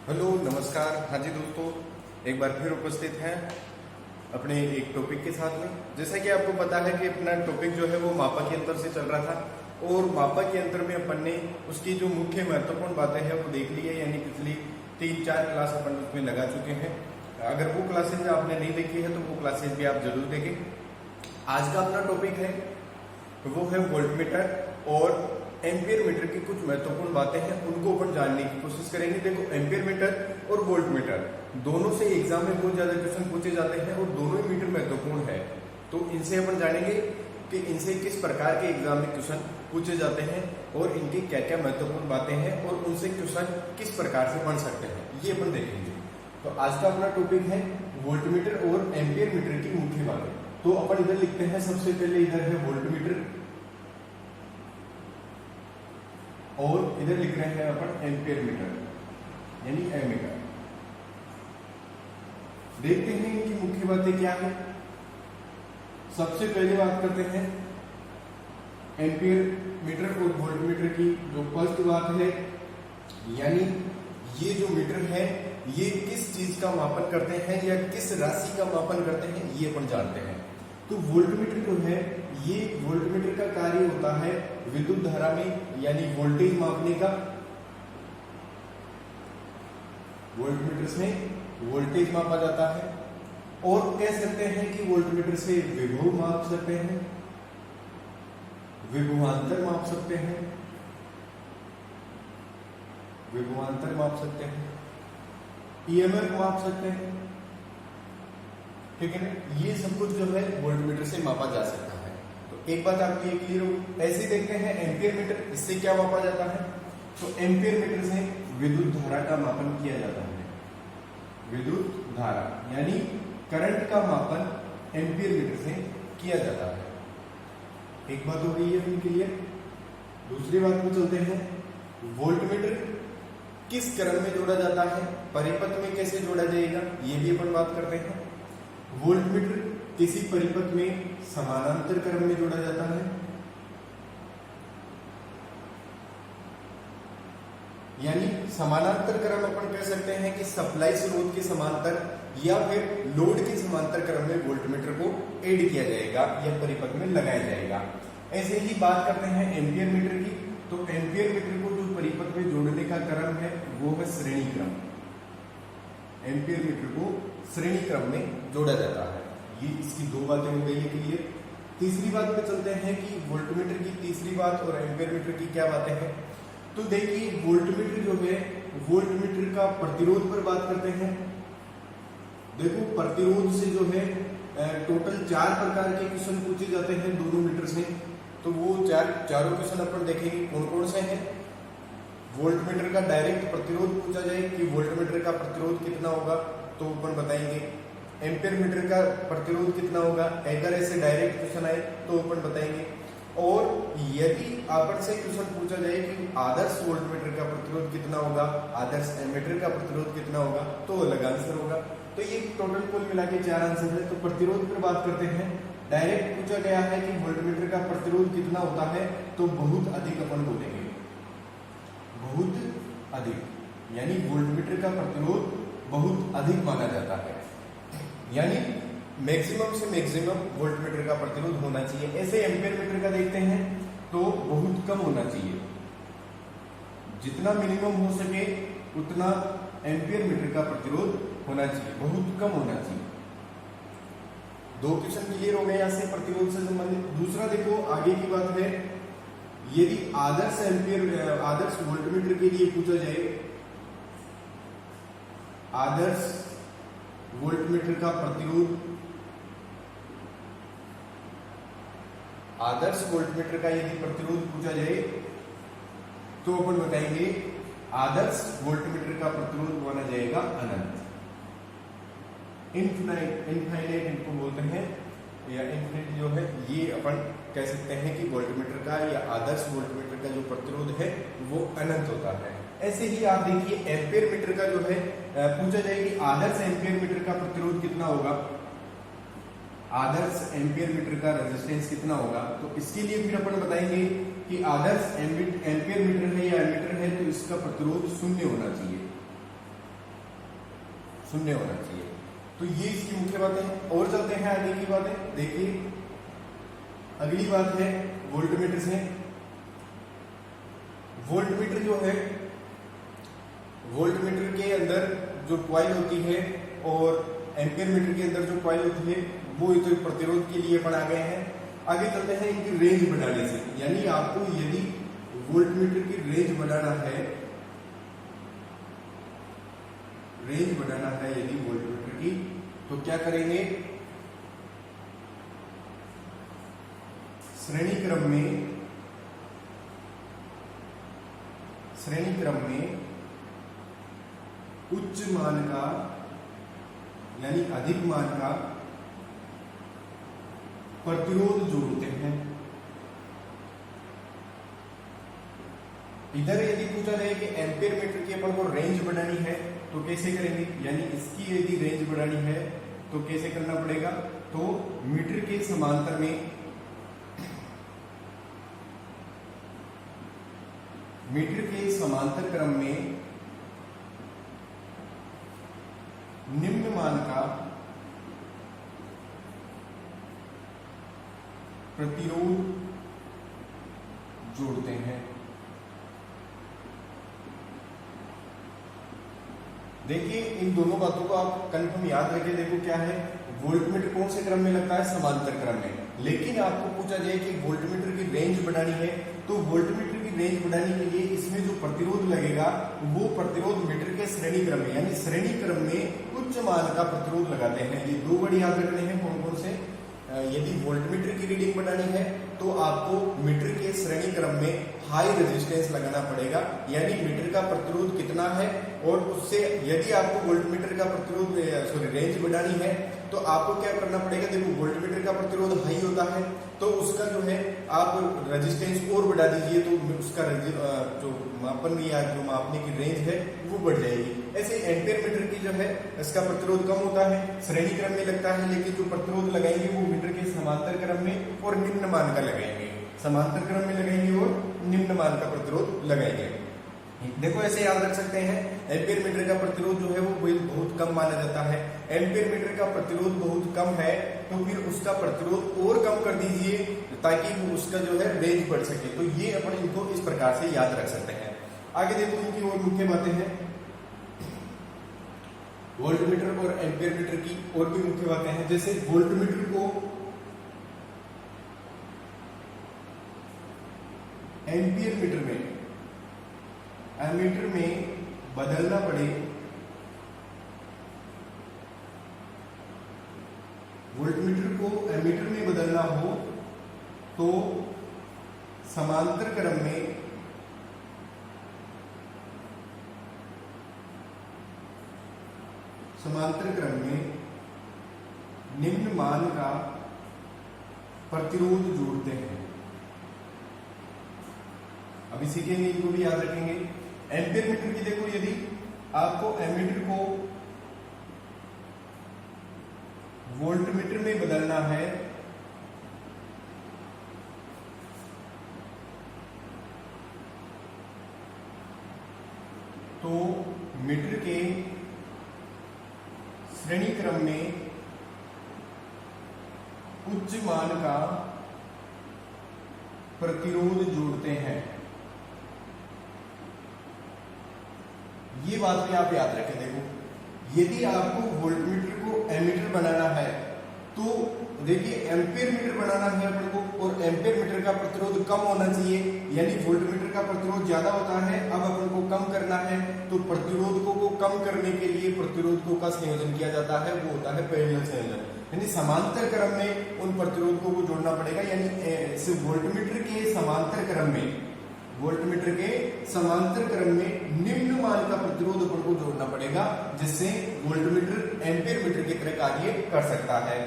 Hello नमस्कार। हाँ जी दोस्तों, एक बार फिर उपस्थित हैं अपने एक टॉपिक के साथ में। जैसा कि आपको पता है कि अपना टॉपिक जो है वो मापा यंत्र से चल रहा था और मापा यंत्र में अपन ने उसकी जो मुख्य महत्वपूर्ण बातें हैं वो देख ली है, यानी पिछली 3-4 क्लास अपन उसमें लगा चुके हैं। अगर वो क्लासेज आपने नहीं देखी है तो वो क्लासेज भी आप जरूर देखें। आज का अपना टॉपिक है वो है वोल्टमीटर और एम्पियर मीटर की कुछ महत्वपूर्ण बातें हैं, उनको अपन जानने की कोशिश करेंगे। देखो, एम्पियर मीटर और वोल्ट मीटर दोनों से एग्जाम में बहुत ज्यादा क्वेश्चन पूछे जाते हैं और दोनों ही मीटर महत्वपूर्ण है। तो इनसे अपन जानेंगे कि इनसे किस प्रकार के एग्जाम में क्वेश्चन पूछे जाते हैं और इनकी क्या क्या महत्वपूर्ण बातें हैं और उनसे क्वेश्चन किस प्रकार से बन सकते हैं, ये अपन देखेंगे। तो आज का अपना टॉपिक है वोल्टमीटर और एम्पियर मीटर की मुख्य बातें। तो अपन इधर लिखते हैं, सबसे पहले इधर है वोल्टमीटर और इधर लिख रहे हैं अपन एम्पियर मीटर यानी एमीटर। देखते हैं इनकी मुख्य बातें क्या है। सबसे पहले बात करते हैं एम्पियर मीटर और वोल्ट मीटर की। जो फर्स्ट बात है, यानी ये जो मीटर है ये किस चीज का मापन करते हैं या किस राशि का मापन करते हैं, ये अपन जानते हैं। तो वोल्टमीटर जो है, ये वोल्टमीटर का कार्य होता है विद्युत धारा में यानी वोल्टेज मापने का। वोल्टमीटर से वोल्टेज मापा जाता है और कह सकते हैं कि वोल्टमीटर से विभव माप सकते हैं, विभवांतर माप सकते हैं, विभवांतर माप सकते हैं, ईएमएफ माप सकते हैं। ठीक है ना, ये सब कुछ जो है वोल्टमीटर से मापा जा सकता है। तो एक बात आपको ये क्लियर हो। ऐसे देखते हैं एम्पियर मीटर, इससे क्या मापा जाता है। तो एम्पियर मीटर से विद्युत धारा का मापन किया जाता है। विद्युत धारा यानी करंट का मापन एम्पियर मीटर से किया जाता है। एक बात हो गई है फिर क्लियर। दूसरी बात में चलते हैं, वोल्टमीटर किस क्रम में जोड़ा जाता है, परिपथ में कैसे जोड़ा जाएगा, ये भी अपन बात करते हैं। वोल्टमीटर किसी परिपथ में समानांतर क्रम में जोड़ा जाता है, यानी समानांतर क्रम अपन कह सकते हैं कि सप्लाई स्रोत के समांतर या फिर लोड के समांतर क्रम में वोल्टमीटर को ऐड किया जाएगा या परिपथ में लगाया जाएगा। ऐसे ही बात करते हैं एम्पियर मीटर की। तो एम्पियर मीटर को जो परिपथ में जोड़ने का क्रम है वो है श्रेणी क्रम। एम्पियर मीटर को श्रेणी क्रम में जोड़ा जाता है। ये इसकी दो बातें हो गई है क्लियर। तीसरी बात पे चलते हैं कि वोल्टमीटर की तीसरी बात और एम्पियर मीटर की क्या बातें हैं। तो देखिए, वोल्टमीटर जो है, वोल्टमीटर का प्रतिरोध पर बात करते हैं। देखो, प्रतिरोध से जो है टोटल 4 प्रकार के क्वेश्चन पूछे जाते हैं दोनों मीटर से। तो वो चारों क्वेश्चन अपन देखेंगे कौन कौन से हैं। वोल्टमीटर का डायरेक्ट प्रतिरोध पूछा जाए कि वोल्टमीटर का प्रतिरोध कितना होगा, तो अपन बताएंगे। एम्पियर मीटर का प्रतिरोध कितना होगा, अगर ऐसे डायरेक्ट क्वेश्चन आए तो अपन बताएंगे। और यदि आपन से क्वेश्चन पूछा जाए कि आदर्श वोल्टमीटर का प्रतिरोध कितना होगा, आदर्श एमीटर का प्रतिरोध कितना होगा, तो अलग आंसर होगा। तो ये टोटल कुल मिला के 4 आंसर है। तो प्रतिरोध पर बात करते हैं। डायरेक्ट पूछा गया है कि वोल्टमीटर का प्रतिरोध कितना होता है, तो बहुत अधिक अपन बोलेंगे, बहुत अधिक, यानी वोल्टमीटर का प्रतिरोध बहुत अधिक माना जाता है, यानी मैक्सिमम से मैक्सिमम वोल्टमीटर का प्रतिरोध होना चाहिए। ऐसे एम्पियर मीटर का देखते हैं तो बहुत कम होना चाहिए, जितना मिनिमम हो सके उतना एम्पियर मीटर का प्रतिरोध होना चाहिए, बहुत कम होना चाहिए। 2 क्वेश्चन क्लियर हो गए यहाँ से प्रतिरोध से संबंधित। दूसरा देखो, आगे की बात है, यदि आदर्श वोल्टमीटर के लिए पूछा जाए, आदर्श वोल्टमीटर का प्रतिरोध, आदर्श वोल्टमीटर का यदि प्रतिरोध पूछा जाए तो अपन बताएंगे आदर्श वोल्टमीटर का प्रतिरोध माना जाएगा अनंत, इनफाइनाइट इनको बोलते हैं, या इन्फिनिटी जो है, ये अपन कह सकते हैं कि वोल्टमीटर का या आदर्श वोल्टमीटर का जो प्रतिरोध है वो अनंत होता है। ऐसे ही आप देखिए, एम्पियर मीटर का जो है पूछा जाए कि आदर्श एम्पियर मीटर का प्रतिरोध कितना होगा, आदर्श एम्पियर मीटर का रेजिस्टेंस कितना होगा, तो इसके लिए फिर अपन बताएंगे कि आदर्श एम्पियर मीटर है या एमीटर है तो इसका प्रतिरोध 0 होना चाहिए। शून्य होना चाहिए। तो ये इसकी मुख्य बातें हैं। और चलते हैं आगे की बातें। देखिए अगली बात है वोल्टमीटर से। वोल्टमीटर जो है, वोल्टमीटर के अंदर जो कॉइल होती है और एम्पियर मीटर के अंदर जो कॉइल होती है वो तो प्रतिरोध के लिए बना गए हैं। आगे चलते हैं इनकी रेंज बढ़ाने से, यानी आपको यदि वोल्टमीटर की रेंज बढ़ाना है, यदि वोल्टमीटर की, तो क्या करेंगे, श्रेणी क्रम में उच्च मान का यानी अधिक मान का प्रतिरोध जोड़ते हैं। इधर यदि पूछा जाए कि एम्पियर मीटर की अपन को रेंज बढ़ानी है तो कैसे करेंगे, यानी इसकी यदि रेंज बढ़ानी है तो कैसे करना पड़ेगा, तो मीटर के समांतर क्रम में निम्न मान का प्रतिरोध जोड़ते हैं। देखिए इन दोनों बातों को आप कंफर्म याद रखिए। देखो क्या है, वोल्टमीटर कौन से क्रम में लगता है, समांतर क्रम में। लेकिन आपको पूछा जाए कि वोल्टमीटर की रेंज बढ़ानी है, तो वोल्टमीटर की रेंज बढ़ाने के लिए इसमें जो प्रतिरोध लगेगा वो प्रतिरोध मीटर के श्रेणी क्रम में, यानी श्रेणी क्रम में उच्च मान का प्रतिरोध लगाते हैं। ये दो वर्ड याद रखने हैं कौन कौन से। यदि वोल्टमीटर की रीडिंग बढ़ानी है तो आपको मीटर के श्रेणी क्रम में हाई रेजिस्टेंस लगाना पड़ेगा, यानी मीटर का प्रतिरोध कितना है, और उससे यदि आपको वोल्टमीटर का प्रतिरोध रेंज बढ़ानी है तो आपको क्या करना पड़ेगा। देखो वोल्टमीटर का प्रतिरोध हाई होता है तो उसका जो है आप रेजिस्टेंस और बढ़ा दीजिए तो उसका जो मापन या जो मापने की रेंज है वो बढ़ जाएगी। ऐसे एम्पियर मीटर की जो है इसका प्रतिरोध कम होता है, श्रेणी क्रम में लगता है, लेकिन जो प्रतिरोध लगाएंगे वो मीटर के समांतर क्रम में और निम्न मान का लगाएंगे, समांतर क्रम में लगाएंगे और निम्न मान का प्रतिरोध लगाएंगे। देखो ऐसे याद रख सकते हैं, एम्पियर मीटर का प्रतिरोध जो है वो बहुत कम माना जाता है। एम्पियर मीटर का प्रतिरोध बहुत कम है तो फिर उसका प्रतिरोध और कम कर दीजिए ताकि वो उसका जो है रेंज बढ़ सके। तो ये अपन इनको इस प्रकार से याद रख सकते हैं। आगे देखो इनकी और मुख्य बातें हैं, वोल्टमीटर और एम्पियर मीटर की और भी मुख्य बातें हैं। जैसे वोल्टमीटर को एम्पियर मीटर में एमीटर में बदलना पड़े, वोल्टमीटर को एमीटर में बदलना हो तो समांतर क्रम में निम्न मान का प्रतिरोध जोड़ते हैं। अभी सीखेंगे, इनको भी याद रखेंगे। एम्पियर मीटर की देखो, यदि आपको एमीटर को वोल्टमीटर में बदलना है तो मीटर के श्रेणी क्रम में उच्च मान का प्रतिरोध जोड़ते हैं। ये बात भी आप याद रखें। देखो यदि आपको वोल्टमीटर को एमीटर बनाना है तो देखिए एम्पियर मीटर बनाना है अपन को, और एम्पियर मीटर का प्रतिरोध कम होना चाहिए, यानी वोल्टमीटर का प्रतिरोध ज्यादा होता है। अब अपन को कम करना है तो प्रतिरोधकों को कम करने के लिए प्रतिरोधकों का संयोजन किया जाता है, वो होता है पैरेलल संयोजन, यानी समांतर क्रम में उन प्रतिरोधकों को जोड़ना पड़ेगा। यानी वोल्टमीटर के समांतर क्रम में निम्न मान का प्रतिरोध अपन को जोड़ना पड़ेगा, जिससे वोल्टमीटर एम्पियर मीटर की तरह कार्य कर सकता है।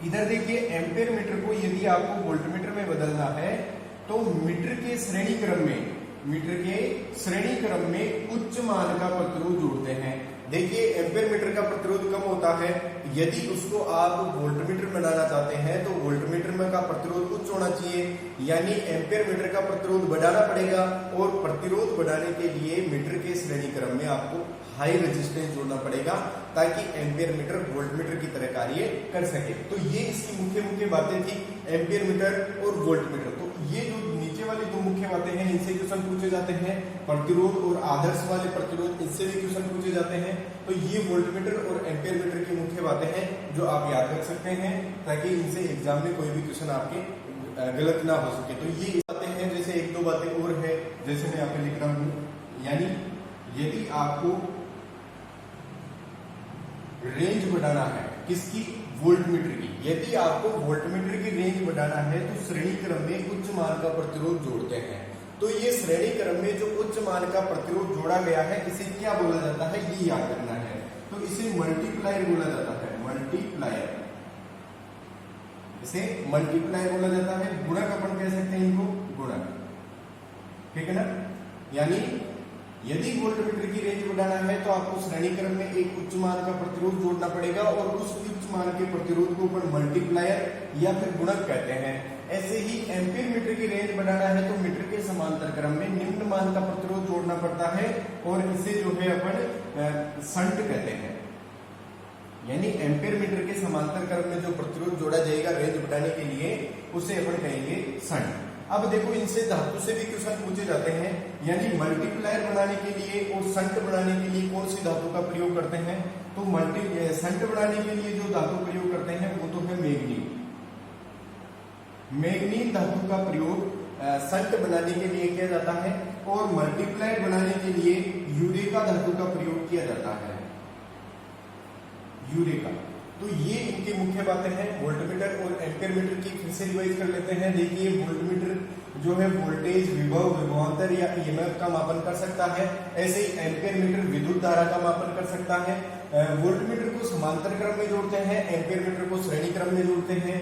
इधर देखिए एम्पियर मीटर को यदि आपको वोल्टमीटर में बदलना है तो मीटर के श्रेणी क्रम में उच्च मान का प्रतिरोध जोड़ते हैं। देखिए एम्पेयर मीटर का प्रतिरोध कम होता है, यदि उसको आप वोल्टमीटर बनाना चाहते हैं तो वोल्टमीटर में का प्रतिरोध उच्च होना चाहिए, यानी एम्पेयर मीटर का प्रतिरोध बढ़ाना पड़ेगा और प्रतिरोध बढ़ाने के लिए मीटर के श्रेणी क्रम में आपको हाई रेजिस्टेंस जोड़ना पड़ेगा ताकि एम्पेयर मीटर वोल्टमीटर की तरह कार्य कर सके। तो ये इसकी मुख्य मुख्य बातें थी, एम्पेयर मीटर और वोल्टमीटर। तो ये जो नीचे वाली दो मुख्य बातें हैं इनसे क्वेश्चन पूछे जाते हैं, प्रतिरोध और आदर्श वाले प्रतिरोध इनसे भी क्वेश्चन पूछे जाते हैं। तो ये वोल्टमीटर और एम्पेयर मीटर की मुख्य बातें हैं जो आप याद रख सकते हैं ताकि इनसे एग्जाम में कोई भी क्वेश्चन आपके गलत ना हो सके। तो ये बातें हैं, जैसे एक दो बातें और है जैसे मैं यहाँ पे लिख रहा हूं, यानी यदि आपको रेंज बढ़ाना है किसकी, वोल्टमीटर की, यदि आपको वोल्टमीटर की रेंज बढ़ाना है तो श्रेणी क्रम में उच्च मान का प्रतिरोध जोड़ते हैं। तो ये श्रेणी क्रम में जो उच्च मान का प्रतिरोध जोड़ा गया है इसे क्या बोला जाता है, ये याद करना है। तो इसे मल्टीप्लायर बोला जाता है, मल्टीप्लायर, इसे मल्टीप्लायर बोला जाता है। गुणक अपन कह सकते हैं इनको, गुणक, ठीक है ना। यानी यदि वोल्टमीटर की रेंज बढ़ाना है तो आपको श्रेणी क्रम में एक उच्च मान का प्रतिरोध जोड़ना पड़ेगा और उस उच्च मान के प्रतिरोध को अपन मल्टीप्लायर या फिर गुणक कहते हैं। ऐसे ही एम्पीयर मीटर की रेंज बढ़ाना है तो मीटर के समांतर क्रम में निम्न मान का प्रतिरोध जोड़ना पड़ता है और इसे जो है अपन संट कहते हैं। यानी एम्पीयर मीटर के समांतर क्रम में जो प्रतिरोध जोड़ा जाएगा रेंज बढ़ाने के लिए उसे अपन कहेंगे संट। अब देखो इनसे धातु से भी क्वेश्चन पूछे जाते हैं, यानी मल्टीप्लायर बनाने के लिए और संट बनाने के लिए कौन सी धातु का प्रयोग करते हैं। तो संट बनाने के लिए जो धातु प्रयोग करते हैं वो तो है मैग्नीज। मैग्नीज धातु का प्रयोग संट बनाने के लिए किया जाता है और मल्टीप्लायर बनाने के लिए यूरेका धातु का प्रयोग किया जाता है, यूरेका। तो ये इनकी मुख्य बातें हैं वोल्टमीटर और एम्पीयर मीटर की। फिर से रिवाइज कर लेते हैं। देखिए वोल्टमीटर जो है वोल्टेज, विभव, विभवांतर या ईएमएफ का मापन कर सकता है, ऐसे ही एम्पीयर मीटर विद्युत धारा का मापन कर सकता है। वोल्टमीटर को समांतर क्रम में जोड़ते हैं, एम्पीयर मीटर को श्रेणी क्रम में जोड़ते हैं।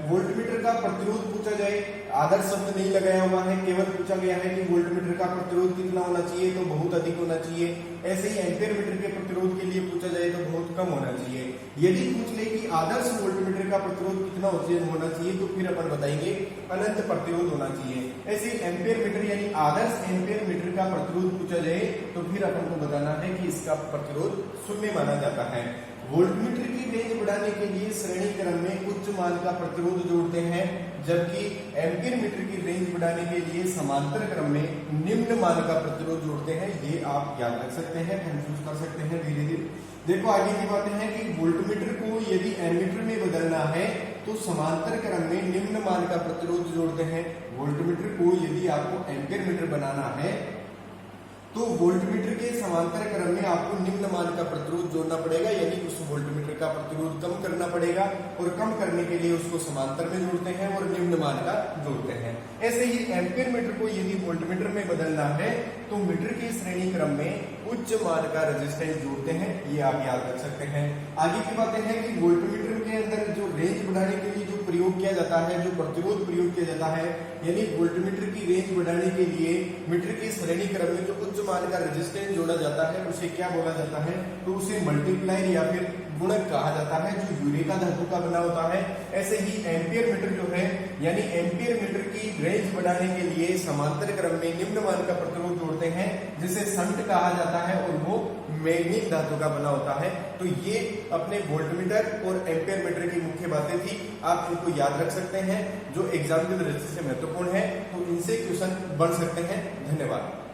वोल्टमीटर का प्रतिरोध पूछा जाए, आदर्श शब्द नहीं लगाया हुआ है, केवल पूछा गया है कि वोल्टमीटर का प्रतिरोध कितना होना चाहिए, तो बहुत अधिक होना चाहिए। ऐसे ही एम्पीयर मीटर के प्रतिरोध के लिए पूछा जाए तो बहुत कम होना चाहिए। यदि पूछ ले कि आदर्श वोल्टमीटर का प्रतिरोध कितना होना चाहिए तो फिर अपन बताएंगे अनंत प्रतिरोध होना चाहिए। ऐसे ही एम्पीयर मीटर यानी आदर्श एम्पीयर मीटर का प्रतिरोध पूछा जाए तो फिर अपन को बताना है कि इसका प्रतिरोध शून्य माना जाता है। वोल्टमीटर की रेंज बढ़ाने के लिए श्रेणी क्रम में उच्च मान का प्रतिरोध जोड़ते हैं, जबकि एम्पीयर मीटर की रेंज बढ़ाने के लिए समांतर क्रम में निम्न मान का प्रतिरोध जोड़ते हैं। ये आप याद रख सकते हैं, कंफ्यूज कर सकते हैं धीरे धीरे। देखो आगे की बातें हैं कि वोल्टमीटर को यदि एमीटर में बदलना है तो समांतर क्रम में निम्न मान का प्रतिरोध जोड़ते हैं। वोल्टमीटर को यदि आपको एम्पीयर मीटर बनाना है तो वोल्टमीटर के समांतर क्रम में आपको निम्न मान का प्रतिरोध जोड़ना पड़ेगा, यानी उस वोल्टमीटर का प्रतिरोध कम करना पड़ेगा और कम करने के लिए उसको समांतर में जोड़ते हैं और निम्न मान का जोड़ते हैं। ऐसे ही एम्पीयर मीटर को यदि वोल्टमीटर में बदलना है तो मीटर के श्रेणी क्रम में उच्च मान का रेजिस्टेंस जोड़ते हैं। ये आप याद रख सकते हैं। आगे की बातें हैं कि वोल्टमीटर के अंदर जो रेंज बढ़ाने के लिए जो प्रयोग किया जाता है, जो प्रतिरोध प्रयोग किया जाता है, यानी वोल्टमीटर की रेंज बढ़ाने के लिए मीटर की श्रेणी क्रम में जो उच्च मान का रेजिस्टेंस जोड़ा जाता है उसे क्या बोला जाता है, तो उसे मल्टीप्लायर या फिर गुणक कहा जाता है, जो यूरेका धातु का बना होता है। ऐसे ही एम्पीयर मीटर जो है, यानी एम्पीयर मीटर की रेंज बढ़ाने के लिए समांतर क्रम में निम्न मान का प्रतिरोध जोड़ते हैं, जिसे संट कहा जाता है और वो मैग्नीज धातु का बना होता है। तो ये अपने वोल्टमीटर और एम्पीयर मीटर की मुख्य बातें थी, आप इनको याद रख सकते हैं, जो एग्जाम की दृष्टि से महत्वपूर्ण है। तो इनसे क्वेश्चन बन सकते हैं। धन्यवाद।